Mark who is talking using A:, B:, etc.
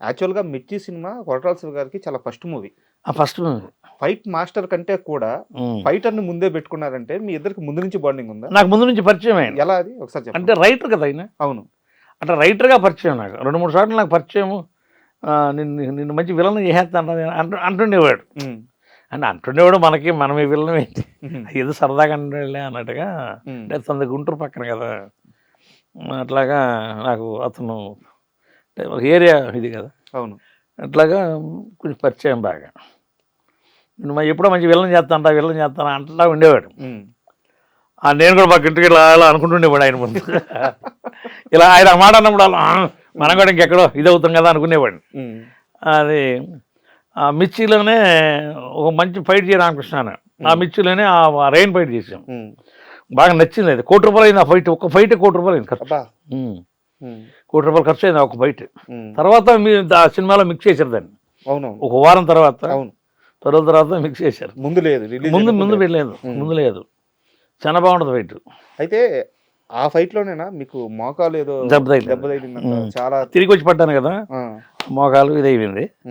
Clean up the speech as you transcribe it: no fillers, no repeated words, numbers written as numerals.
A: యాక్చువల్‌గా 'మిర్చి' సినిమా కొరటాల శివ గారికి చాలా first movie.
B: First
A: fight master కంటే కూడా ఫైటర్‌ని ముందే పెట్టుకున్నారంటే మీ ఇద్దరికి ముందు నుంచి బాండింగ్ ఉందా?
B: నాకు ముందు నుంచి పరిచయం ఆయన.
A: ఎలా అది ఒకసారి చెప్పండి.
B: అంటే రైటర్ కదా ఆయన.
A: అవును.
B: అంటే రైటర్గా పరిచయం నాకు 2-3 సార్లు నాకు పరిచయము. నిన్ను మంచి విలన్ చేసేస్తాను అంటుండేవాడు. అంటే అంటుండేవాడు మనం ఈ విలనం ఏంటి ఏదో సరదాగా అంటుండే అన్నట్టుగా. అంటే తన గుంటూరు పక్కన కదా, అట్లాగా నాకు అతను ఒక ఏరియా ఇది కదా.
A: అవును.
B: అట్లాగా కొంచెం పరిచయం బాగా. నేను ఎప్పుడో మంచి విలన్ చేస్తాను అంటలా ఉండేవాడు. నేను కూడా మాకు ఇంటికి ఇలా అనుకుంటుండేవాడు ఆయన ముందు. ఇలా ఆయన మాట అన్నప్పుడు అలా మనం కూడా ఇంకెక్కడో ఇది అవుతాం కదా అనుకునేవాడిని. అది ఆ మిర్చిలోనే ఒక మంచి ఫైట్ చేయడం రామకృష్ణ. ఆ మిర్చిలోనే ఆ రెయిన్ ఫైట్ చేసాం. బాగా నచ్చింది. అది ₹1,00,00,000 అయింది ఆ ఫైట్. ఒక్క ఫైట్ ₹1,00,00,000 అయింది ఖర్చు. ₹1,00,00,000 ఖర్చు అయింది ఒక ఫైట్. తర్వాత మీరు ఆ సినిమాలో మిక్స్ చేశారు దాన్ని.
A: అవును.
B: ఒక వారం తర్వాత
A: అవును
B: తర్వాత మిక్స్ చేశారు.
A: ముందు లేదు,
B: ముందు లేదు. చాలా బాగుంటుంది ఫైట్.
A: అయితే ఆ ఫైట్ లోనేనా మీకు మోకాలు ఏదో
B: దెబ్బ
A: తగిలిందంట? చాలా
B: తిరిగి వచ్చి పడ్డాను కదా, మోకాలు ఇది అయిపోయింది.